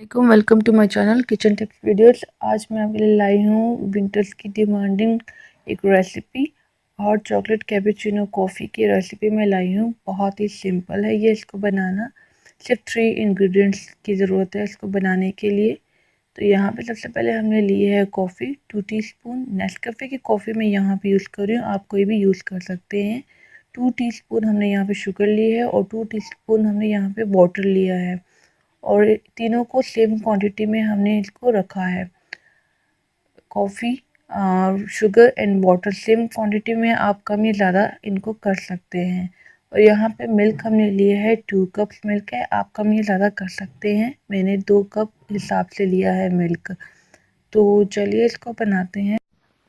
वालेकुम, welcome to my channel kitchen tips videos. आज मैं आपके लिए लाई हूँ विंटर्स की डिमांडिंग एक recipe hot chocolate cappuccino coffee की रेसिपी मैं लाई हूँ। बहुत ही सिंपल है ये, इसको बनाना सिर्फ 3 इंग्रेडिएंट्स की ज़रूरत है इसको बनाने के लिए। तो यहाँ पे सबसे पहले हमने लिए है कॉफ़ी 2 टीस्पून। नेस्कैफ़े की कॉफ़ी मैं यहाँ पे यूज़ कर रही हूँ, आप कोई भी यूज़ कर सकते हैं। 2 टीस्पून हमने यहाँ पे शुगर ली है और 2 टीस्पून हमने यहाँ पे वाटर लिया है और तीनों को सेम क्वांटिटी में हमने इसको रखा है। Coffee, sugar and water same quantity में, आप कम या ज़्यादा इनको कर सकते हैं। और यहाँ पे मिल्क हमने लिए है 2 कप्स मिल्क है, आप कम या ज़्यादा कर सकते हैं। मैंने 2 कप हिसाब से लिया है मिल्क। तो चलिए इसको बनाते हैं।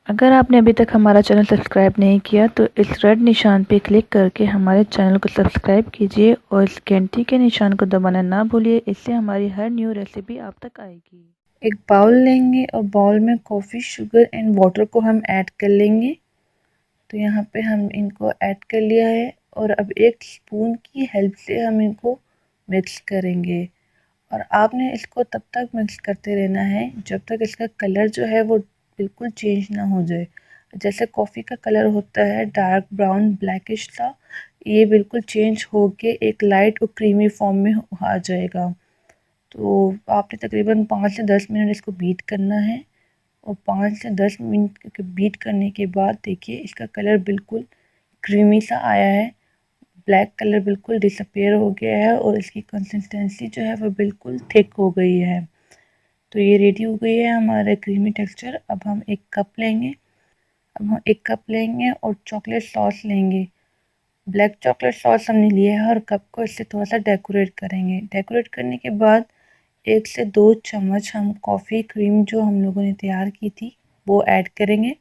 अगर आपने अभी तक हमारा चैनल सब्सक्राइब नहीं किया तो इस रेड निशान पे क्लिक करके हमारे चैनल को सब्सक्राइब कीजिए और इस घंटी के निशान को दबाना ना भूलिए, इससे हमारी हर न्यू रेसिपी आप तक आएगी। एक बाउल लेंगे और बाउल में कॉफ़ी, शुगर एंड वाटर को हम ऐड कर लेंगे। तो यहाँ पे हम इनको ऐड कर लिया है और अब एक स्पून की हेल्प से हम इनको मिक्स करेंगे। और आपने इसको तब तक मिक्स करते रहना है जब तक इसका कलर जो है वो बिल्कुल चेंज ना हो जाए। जैसे कॉफ़ी का कलर होता है डार्क ब्राउन ब्लैकिश सा, ये बिल्कुल चेंज होके एक लाइट और क्रीमी फॉर्म में आ जाएगा। तो आपने तकरीबन 5 से 10 मिनट इसको बीट करना है और 5 से 10 मिनट के बीट करने के बाद देखिए इसका कलर बिल्कुल क्रीमी सा आया है, ब्लैक कलर बिल्कुल डिसअपियर हो गया है और इसकी कंसिस्टेंसी जो है वो बिल्कुल थिक हो गई है। तो ये रेडी हो गई है हमारा क्रीमी टेक्सचर। अब हम एक कप लेंगे, और चॉकलेट सॉस लेंगे। ब्लैक चॉकलेट सॉस हमने लिया है और कप को इससे थोड़ा सा डेकोरेट करेंगे। डेकोरेट करने के बाद 1 से 2 चम्मच हम कॉफ़ी क्रीम जो हम लोगों ने तैयार की थी वो ऐड करेंगे।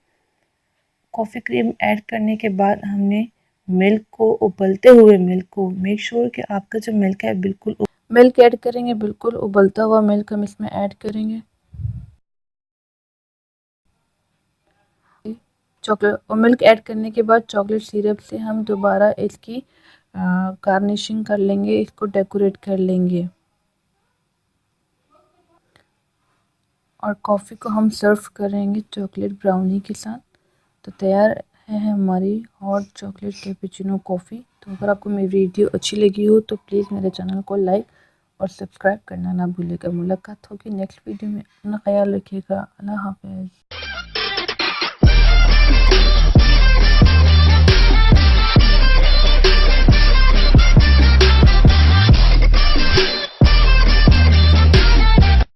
कॉफ़ी क्रीम ऐड करने के बाद हमने मिल्क को, उबलते हुए मिल्क को, मेक श्योर कि आपका जो मिल्क है बिल्कुल मिल्क ऐड करेंगे, बिल्कुल उबलता हुआ मिल्क हम इसमें ऐड करेंगे। चॉकलेट और मिल्क ऐड करने के बाद चॉकलेट सिरप से हम दोबारा इसकी गार्निशिंग कर लेंगे, इसको डेकोरेट कर लेंगे और कॉफ़ी को हम सर्व करेंगे चॉकलेट ब्राउनी के साथ। तो तैयार है हमारी हॉट चॉकलेट कैपेचिनो कॉफ़ी। तो अगर आपको मेरी वीडियो अच्छी लगी हो तो प्लीज़ मेरे चैनल को लाइक और सब्सक्राइब करना ना भूलिएगा। मुलाकात होगी नेक्स्ट वीडियो में, अपना ख्याल रखिएगा। अल्लाह हाफ़िज़।